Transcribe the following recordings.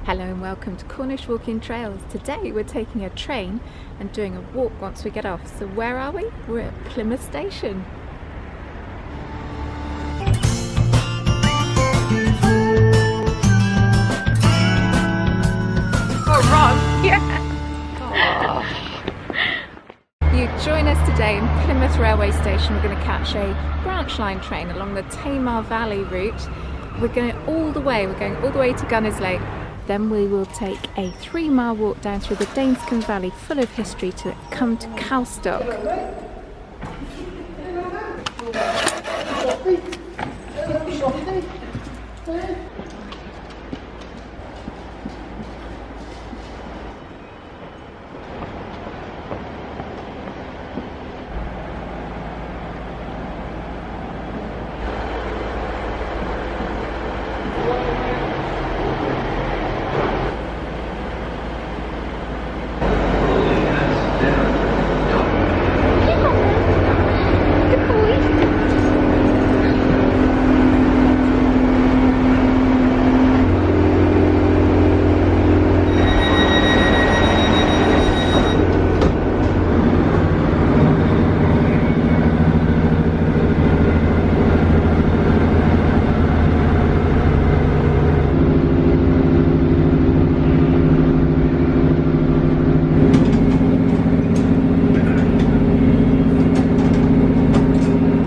Hello and welcome to Cornish Walking Trails. Today we're taking a train and doing a walk once we get off. So where are we? We're at Plymouth station. Oh, Ron! Yeah! Oh. You join us today in Plymouth railway station. We're going to catch a branch line train along the Tamar Valley route. We're going all the way to Gunnislake. Then we will take a 3-mile walk down through the Danescombe Valley full of history to come to Calstock.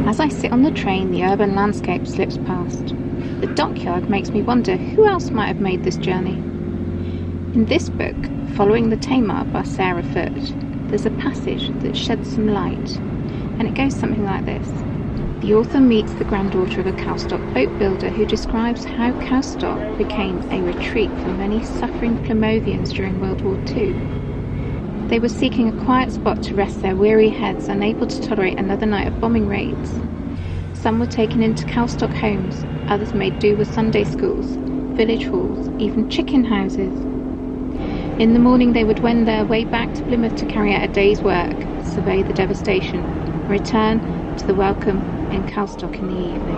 As I sit on the train, the urban landscape slips past. The dockyard makes me wonder who else might have made this journey. In this book, Following the Tamar by Sarah Foote, there's a passage that sheds some light, and it goes something like this. The author meets the granddaughter of a Calstock boat builder who describes how Calstock became a retreat for many suffering Plymouthians during World War II. They were seeking a quiet spot to rest their weary heads, unable to tolerate another night of bombing raids. Some were taken into Calstock homes, others made do with Sunday schools, village halls, even chicken houses. In the morning they would wend their way back to Plymouth to carry out a day's work, survey the devastation, and return to the welcome in Calstock in the evening.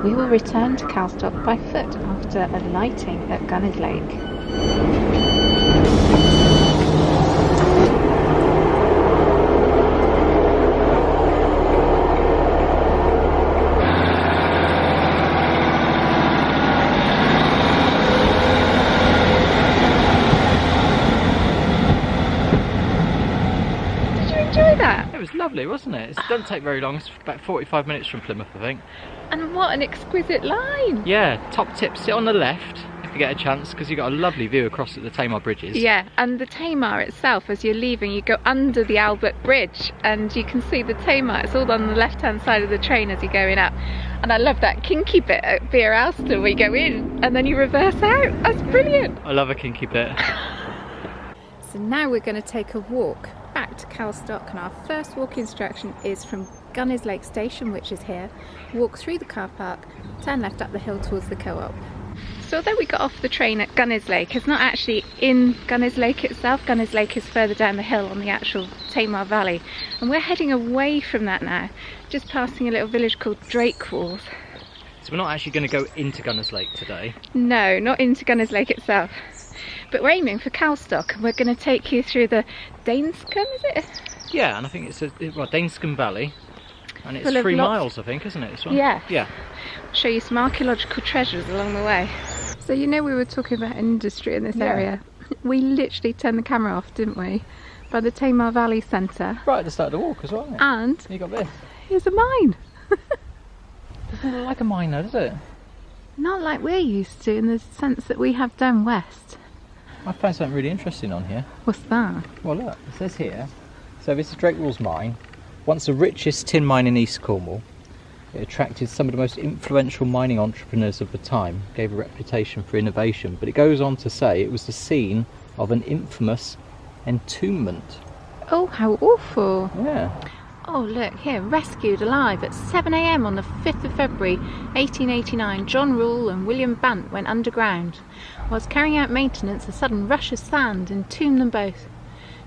We will return to Calstock by foot after alighting at Gunnislake. Did you enjoy that? It was lovely, wasn't it? It doesn't take very long. It's about 45 minutes from Plymouth, I think. And what an exquisite line! Yeah, top tip, sit on the left if you get a chance, because you've got a lovely view across at the Tamar bridges. Yeah, and the Tamar itself, as you're leaving, you go under the Albert Bridge and you can see the Tamar. It's all on the left hand side of the train as you're going up. And I love that kinky bit at Beer Alston where you go in and then you reverse out. That's brilliant! I love a kinky bit. So now we're going to take a walk back to Calstock, and our first walk instruction is from Gunnislake station, which is here. Walk through the car park, turn left up the hill towards the co-op. So although we got off the train at Gunnislake, it's not actually in Gunnislake itself. Gunnislake is further down the hill on the actual Tamar Valley, and we're heading away from that now, just passing a little village called Drakewalls. So we're not actually going to go into Gunnislake today? No, not into Gunnislake itself, but we're aiming for Calstock, and we're going to take you through the Danescombe, is it? Yeah, and I think it's Danescombe Valley, and it's 3 miles, I think, isn't it? Yeah. Yeah. Show you some archaeological treasures along the way. So you know we were talking about industry in this area. We literally turned the camera off, didn't we? By the Tamar Valley Centre. Right at the start of the walk as well, isn't it? And you got this. Here's a mine. Doesn't look like a mine though, does it? Not like we're used to, in the sense that we have down west. I found something really interesting on here. What's that? Well look, it says here, so this is Drakewalls mine, once the richest tin mine in East Cornwall. It attracted some of the most influential mining entrepreneurs of the time, gave a reputation for innovation, but it goes on to say it was the scene of an infamous entombment. Oh, how awful. Yeah. Oh look, here, rescued alive at 7 AM on the 5th of February 1889, John Rule and William Bant went underground. Whilst carrying out maintenance, a sudden rush of sand entombed them both.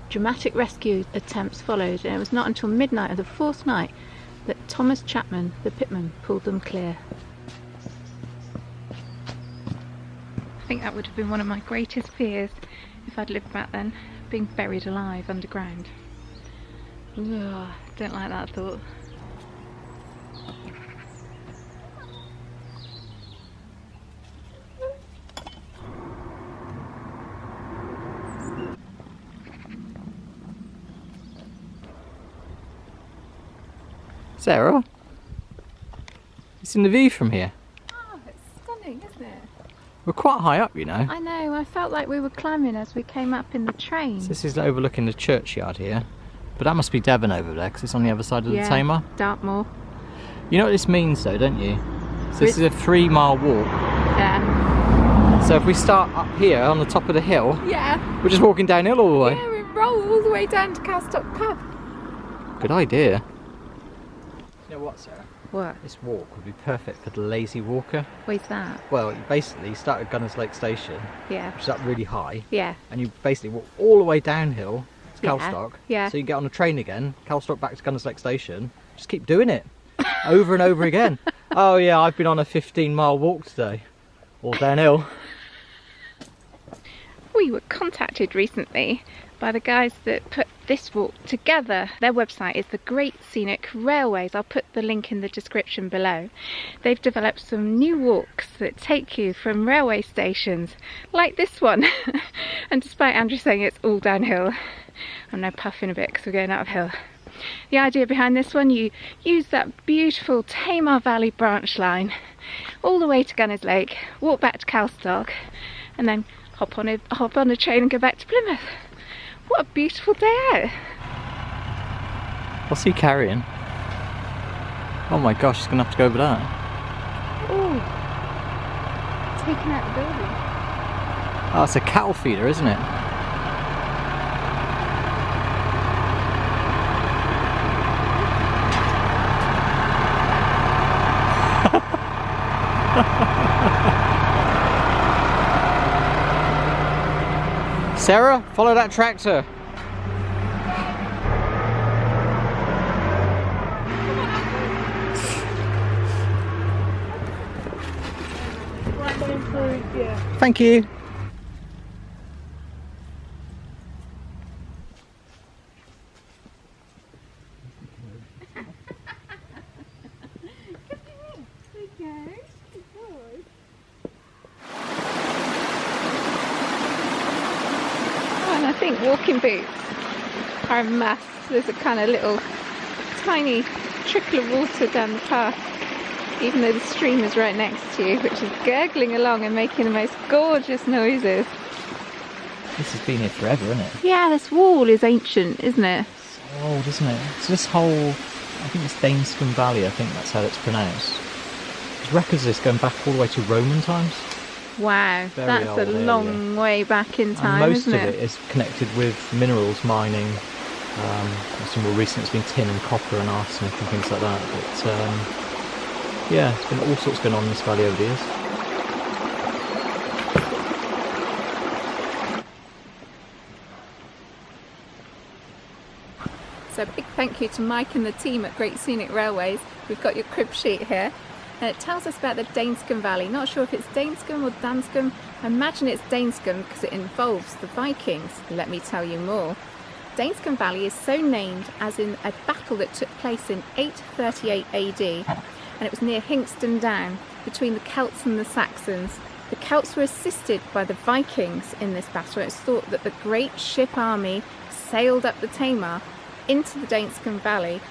Dramatic rescue attempts followed, and it was not until midnight of the 4th night that Thomas Chapman, the pitman, pulled them clear. think that would have been one of my greatest fears if I'd lived back then, being buried alive underground. Ugh, don't like that thought. Sarah, it's in the view from here. Oh, it's stunning, isn't it? We're quite high up, you know. I know, I felt like we were climbing as we came up in the train. So this is overlooking the churchyard here. But that must be Devon over there, because it's on the other side of the Tamar. Dartmoor. You know what this means though, don't you? So this is a 3-mile walk. Yeah. So if we start up here on the top of the hill, Yeah. we're just walking downhill all the way. Yeah, we roll all the way down to Calstock pub. Good idea. You know what, Sarah? What? This walk would be perfect for the lazy walker. Where's that? Well, you basically start at Gunnislake station, Yeah. which is up really high, Yeah. and you basically walk all the way downhill to Calstock. Yeah. So you can get on a train again, Calstock back to Gunnislake station. Just keep doing it over and over again. Oh yeah, I've been on a 15-mile walk today, all downhill. We were contacted recently by the guys that put this walk together. Their website is the Great Scenic Railways. I'll put the link in the description below. They've developed some new walks that take you from railway stations, like this one. And despite Andrew saying it's all downhill, I'm now puffing a bit because we're going uphill. The idea behind this one, you use that beautiful Tamar Valley branch line all the way to Gunnislake, walk back to Calstock, and then hop on a train and go back to Plymouth. What a beautiful day out. What's he carrying? Oh my gosh, he's gonna have to go over that. Oh, taking out the building. Oh, it's a cattle feeder, isn't it? Sarah, follow that tractor. Thank you. And I think walking boots are a must. There's a kind of little tiny trickle of water down the path, even though the stream is right next to you, which is gurgling along and making the most gorgeous noises. This has been here forever, isn't it? Yeah, this wall is ancient, isn't it? So old, isn't it? So this whole, I think it's Danescombe Valley, I think that's how it's pronounced. There's records of this going back all the way to Roman times. Wow, Very that's old a long area. way back in time, and most isn't of it is connected with minerals mining. Some more recent, it's been tin and copper and arsenic and things like that. But yeah, it's been all sorts going on in this valley over the years. So a big thank you to Mike and the team at Great Scenic Railways. We've got your crib sheet here, and it tells us about the Danescombe Valley. Not sure if it's Danescombe or Danescombe. I imagine it's Danescombe because it involves the Vikings. Let me tell you more. Danescombe Valley is so named as in a battle that took place in 838 AD, and it was near Hinxton Down between the Celts and the Saxons. The Celts were assisted by the Vikings in this battle. It's thought that the great ship army sailed up the Tamar into the Danescombe Valley,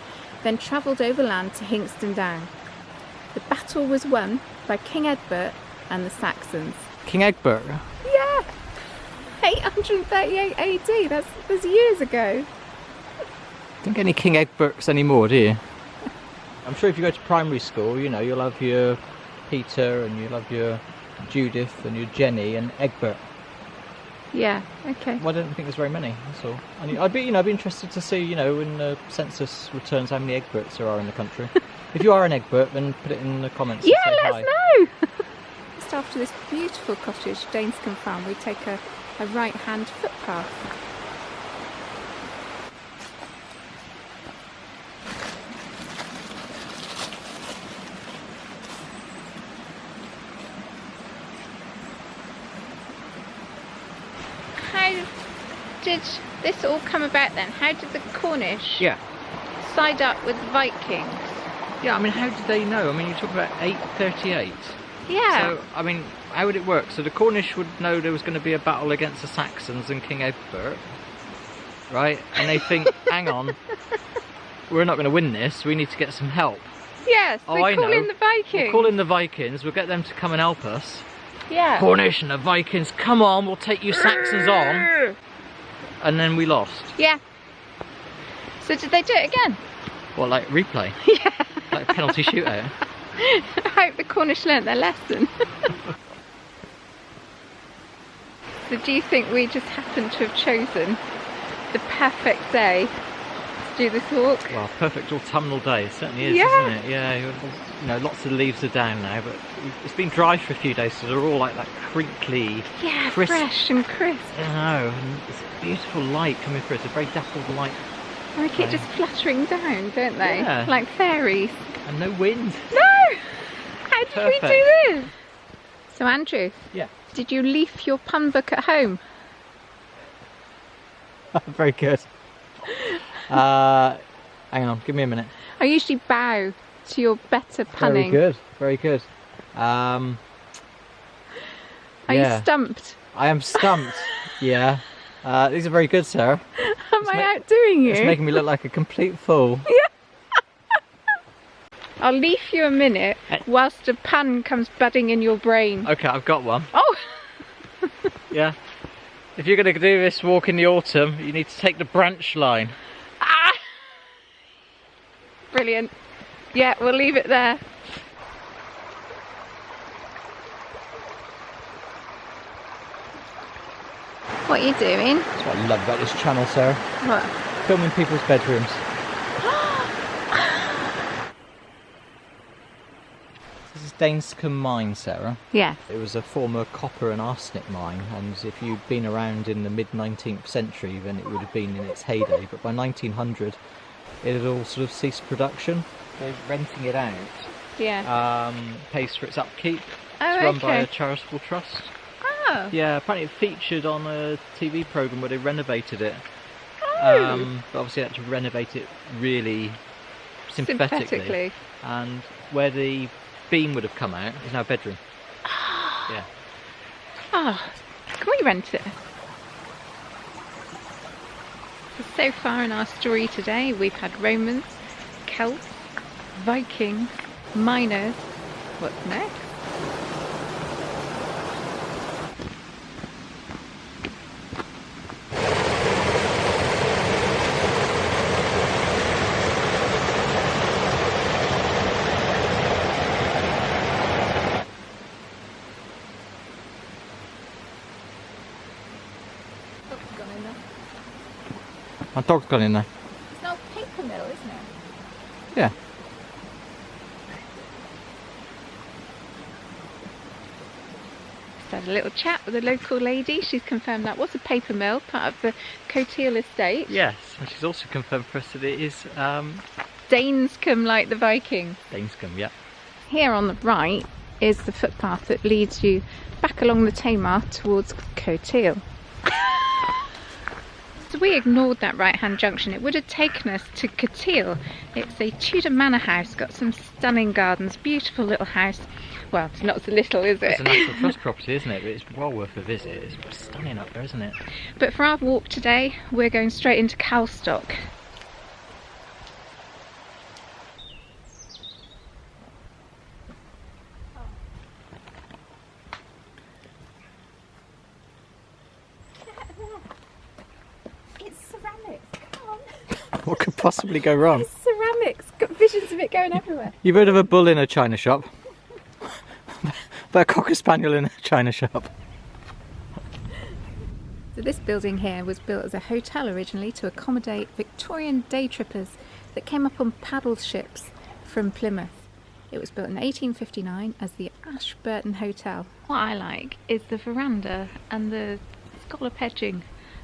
then travelled overland to Hinxton Down. The battle was won by King Egbert and the Saxons. King Egbert? Yeah! 838 AD, that's years ago. Don't get any King Egberts anymore, do you? I'm sure if you go to primary school, you know, you'll have your Peter and you'll have your Judith and your Jenny and Egbert. Yeah, okay. Well, I don't think there's very many, that's all. And I'd be interested to see, you know, when the census returns how many Egberts there are in the country. If you are an Egbert, then put it in the comments. Yeah, and say let hi. us know! Just after this beautiful cottage, Danescombe Farm, we take a right-hand footpath. did this all come about then? How did the Cornish Yeah. side up with Vikings? Yeah, I mean, how did they know? I mean, you're talking about 838. Yeah. So, I mean, how would it work? So the Cornish would know there was going to be a battle against the Saxons and King Egbert, right? And they think, hang on, we're not going to win this, we need to get some help. Yes, Oh, we I call know. in the Vikings. We'll call in the Vikings, we'll get them to come and help us. Yeah. Cornish and the Vikings, come on, we'll take you Saxons on. And then we lost. Yeah. So did they do it again? What, like replay? Yeah. Like a penalty shootout? I hope the Cornish learnt their lesson. So do you think we just happened to have chosen the perfect day to do this walk? Well, perfect autumnal day, it certainly is, Yeah. isn't it? Yeah, you know, lots of the leaves are down now, but it's been dry for a few days, so they're all like that crinkly, Yeah, crisp. fresh and crisp. I know, and it's a beautiful light coming through, it's a very dappled light, They keep just fluttering down, don't they? Yeah. Like fairies. and no wind. No! How did we Perfect. do this? So Andrew, Yeah. did you leaf your pun book at home? Very good. Hang on, give me a minute. I usually bow to your better punning. Very good, very good. Are yeah. you stumped? I am stumped, yeah. These are very good, Sarah. Am I outdoing you? It's making me look like a complete fool. I'll leaf you a minute whilst a pun comes budding in your brain. Okay, I've got one. Oh! Yeah. If you're going to do this walk in the autumn, you need to take the branch line. Ah! Brilliant. Yeah, we'll leave it there. What are you doing? That's what I love about this channel, Sarah. What? Filming people's bedrooms. This is Danescombe mine, Sarah. Yes. It was a former copper and arsenic mine, and if you'd been around in the mid-19th century, then it would have been in its heyday. But by 1900, it had all sort of ceased production. They're renting it out. Yeah. Pays for its upkeep. Oh, It's run by a okay. charitable trust. Oh. Yeah, apparently it featured on a TV programme where they renovated it. Oh. But obviously they had to renovate it really sympathetically. And where the beam would have come out is now a bedroom. Yeah. Oh, can we rent it? So far in our story today, we've had Romans, Celts, Vikings, miners. What's next? My dog's gone in there. It's not a paper mill, isn't it? Yeah. Just had a little chat with a local lady. She's confirmed that was a paper mill, part of the Coteal estate. Yes, and she's also confirmed for us that it is Danescombe like the Vikings. Danescombe, yeah. Here on the right is the footpath that leads you back along the Tamar towards Coteal. So we ignored that right-hand junction. It would have taken us to Coteal. It's a Tudor manor house, got some stunning gardens, beautiful little house. Well, it's not so little, is it? It's a National Trust property, isn't it? But it's well worth a visit. It's stunning up there, isn't it? But for our walk today, we're going straight into Calstock. It's ceramics, come on. What could possibly go wrong? It's ceramics, got visions of it going everywhere. You've heard of a bull in a china shop? But a cocker spaniel in a china shop. So this building here was built as a hotel originally to accommodate Victorian day trippers that came up on paddle ships from Plymouth. It was built in 1859 as the Ashburton Hotel. What I like is the veranda and the scallop edging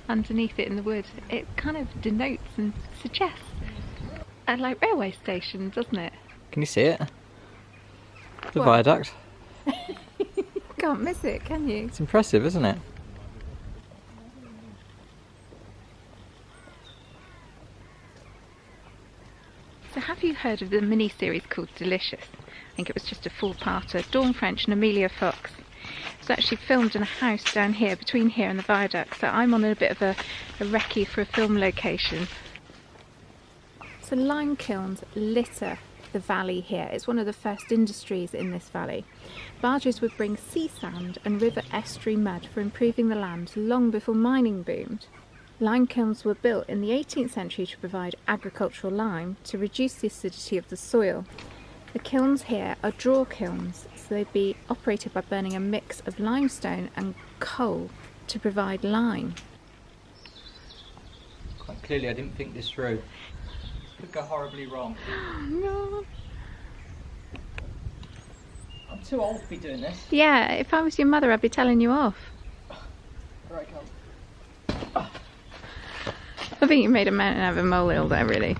underneath it in the wood. It kind of denotes and suggests a like railway station, doesn't it? Can you see it? The What? viaduct. Can't miss it, can you? It's impressive, isn't it? heard of the mini-series called Delicious? I think it was just a four-parter. Dawn French and Amelia Fox. It was actually filmed in a house down here, between here and the viaduct, so I'm on a bit of a recce for a film location. So lime kilns litter the valley here. It's one of the first industries in this valley. Barges would bring sea sand and river estuary mud for improving the land long before mining boomed. Lime kilns were built in the 18th century to provide agricultural lime to reduce the acidity of the soil. The kilns here are draw kilns, so they'd be operated by burning a mix of limestone and coal to provide lime. Quite clearly I didn't think this through. Could go horribly wrong. No. I'm too old to be doing this. Yeah, if I was your mother I'd be telling you off. Right, come. I think you made a mountain out of a molehill there, really.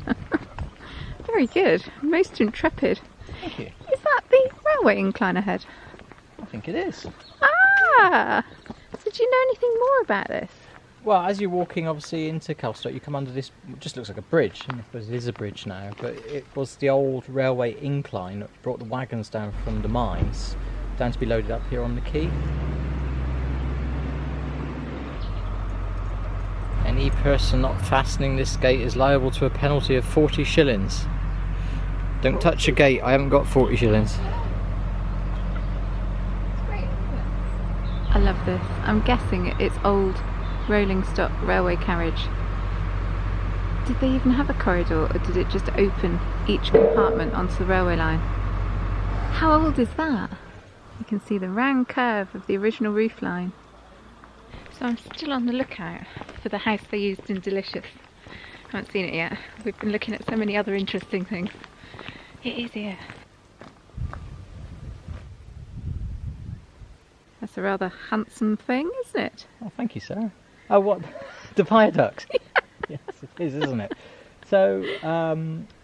Very good. Most intrepid. Thank you. Is that the railway incline ahead? I think it is. Ah! So do you know anything more about this? Well, as you're walking obviously into Calstock, you come under this, it just looks like a bridge, and I suppose it is a bridge now, but it was the old railway incline that brought the wagons down from the mines down to be loaded up here on the quay. Any person not fastening this gate is liable to a penalty of 40 shillings. Don't touch a gate, I haven't got 40 shillings. I love this. I'm guessing it's old rolling stock railway carriage. Did they even have a corridor, or did it just open each compartment onto the railway line? How old is that? You can see the round curve of the original roof line. So I'm still on the lookout for the house they used in Delicious. I haven't seen it yet. We've been looking at so many other interesting things. It is here. That's a rather handsome thing, isn't it? Oh, thank you, Sarah. Oh, what? The viaduct? Yes, it is, isn't it? So,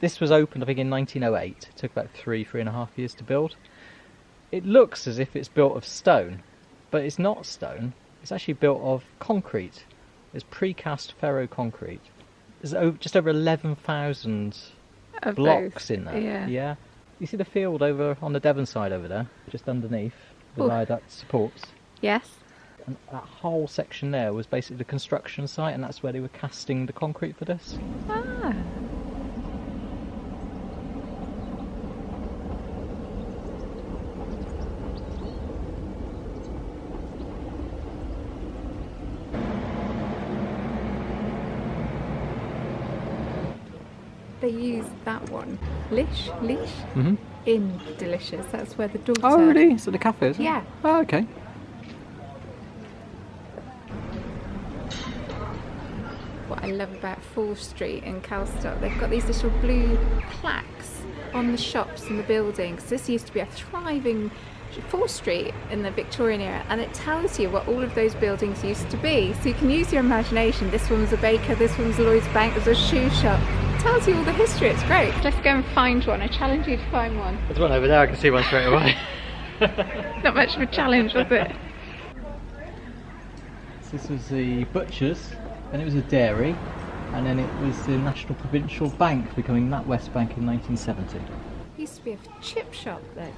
this was opened, I think, in 1908. It took about 3.5 years to build. It looks as if it's built of stone, but it's not stone. It's actually built of concrete. It's precast ferro concrete. There's just over 11,000 blocks in there. Yeah. You see the field over on the Devon side over there, just underneath the viaduct supports? Yes. And that whole section there was basically the construction site, and that's where they were casting the concrete for this. Ah. They use that one, leash, in Delicious. That's where the daughter... Oh, really? So the cafe, is it? Yeah. Oh, okay. What I love about Fall Street in Calstock, they've got these little blue plaques on the shops and the buildings. This used to be a thriving Fall Street in the Victorian era, and it tells you what all of those buildings used to be. So you can use your imagination. This one was a baker, this one was Lloyd's Bank, there's a shoe shop. It tells you all the history, it's great. Let's go and find one. I challenge you to find one. There's one over there, I can see one straight away. Not much of a challenge, was it? So this was the butcher's, then it was a dairy, and then it was the National Provincial Bank, becoming NatWest Bank in 1970. Used to be a chip shop though.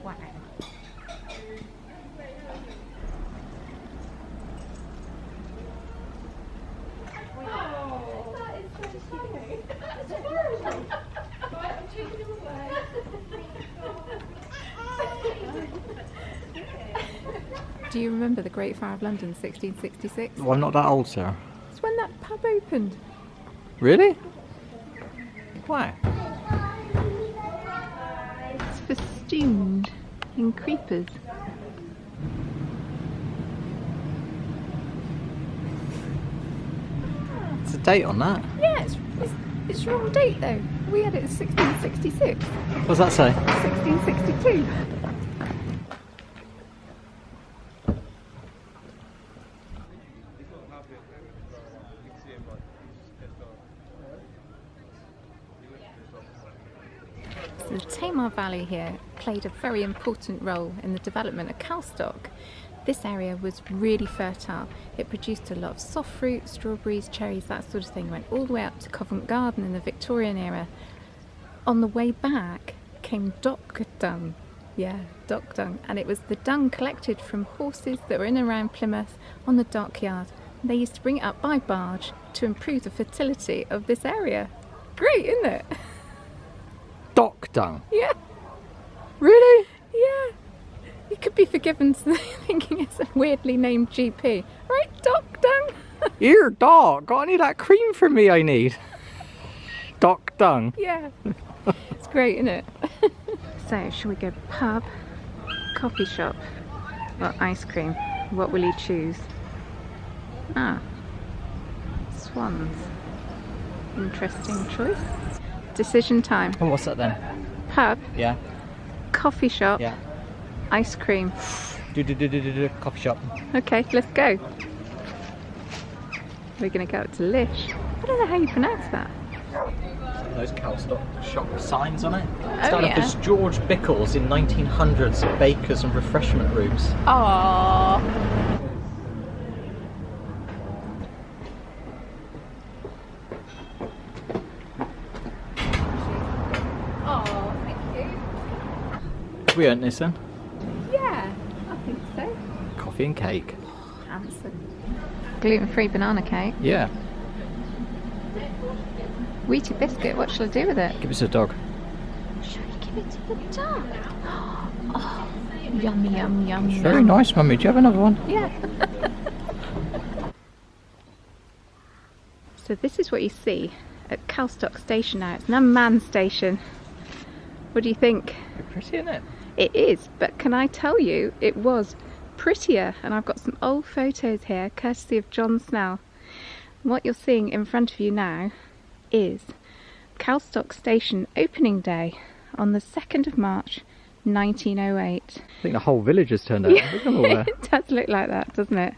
Wow. Do you remember the Great Fire of London, 1666? Well, I'm not that old, Sarah. It's when that pub opened. Really? Why? It's festooned in creepers. What's the date on that? Yeah, it's wrong date though. We had it as 1666. What does that say? 1662. The Tamar Valley here played a very important role in the development of Calstock. This area was really fertile. It produced a lot of soft fruit, strawberries, cherries, that sort of thing. Went all the way up to Covent Garden in the Victorian era. On the way back came dock dung. Yeah, dock dung. And it was the dung collected from horses that were in and around Plymouth on the dockyard. They used to bring it up by barge to improve the fertility of this area. Great, isn't it? Dock dung? Yeah. Really? Yeah. You could be forgiven for thinking it's a weirdly named GP. Right, dock dung? Here, dog, got any of that cream for me I need? Dock dung. Yeah. It's great, isn't it? So, shall we go pub, coffee shop, or ice cream? What will you choose? Ah, swans. Interesting choice. Decision time. Oh, what's that then? Pub, Yeah. coffee shop, Yeah. ice cream. Coffee shop. Okay, let's go. We're going to go up to Lish. I don't know how you pronounce that. Those Calstock shop signs on it. Oh, Started yeah. off as George Bickles in 1900s, bakers and refreshment rooms. Aww. Oh, thank you. Have we earned this then? Yeah, I think so. Coffee and cake. Handsome. Gluten-free banana cake. Yeah. Wheaty biscuit, what shall I do with it? Give us a dog. Shall we give it to the dog? Oh, yum, yum, yum, yum. Very nice, Mummy. Do you have another one? Yeah. So this is what you see at Calstock station now. It's an unmanned station. What do you think? Pretty pretty, isn't it? It is, but can I tell you, it was prettier. And I've got some old photos here, courtesy of John Snell. And what you're seeing in front of you now is Calstock station opening day on the 2nd of March 1908. I think the whole village has turned out. Look at them all there. It does look like that, doesn't it?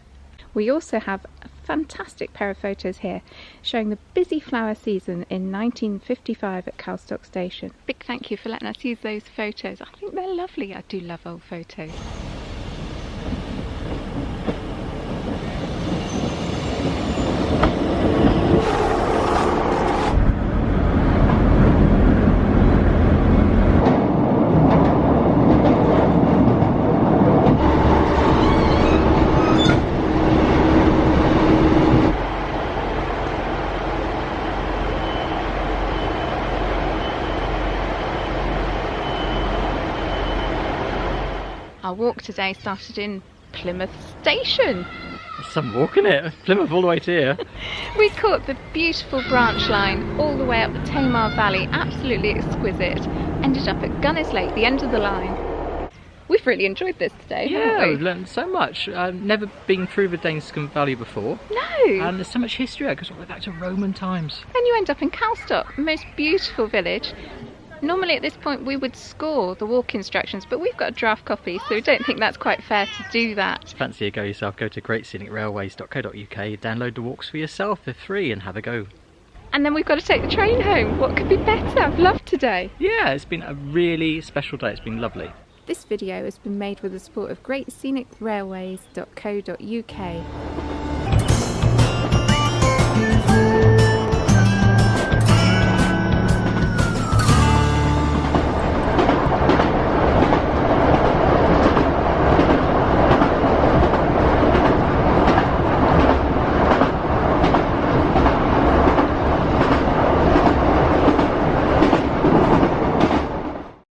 We also have a fantastic pair of photos here showing the busy flower season in 1955 at Calstock station. Big thank you for letting us use those photos. I think they're lovely. I do love old photos. Our walk today started in Plymouth station. There's some walking it. Plymouth all the way to here. We caught the beautiful branch line all the way up the Tamar Valley, absolutely exquisite. Ended up at Gunnislake, the end of the line. We've really enjoyed this today, Yeah, haven't we've we? learned so much. I've never been through the Danescombe Valley before. No! And there's so much history there. It goes all the way back to Roman times. And you end up in Calstock, the most beautiful village. Normally at this point we would score the walk instructions, but we've got a draft copy, so we don't think that's quite fair to do that. Fancy a go yourself, go to greatscenicrailways.co.uk, download the walks for yourself, they're free, and have a go. And then we've got to take the train home. What could be better? I've loved today. Yeah, it's been a really special day, it's been lovely. This video has been made with the support of greatscenicrailways.co.uk.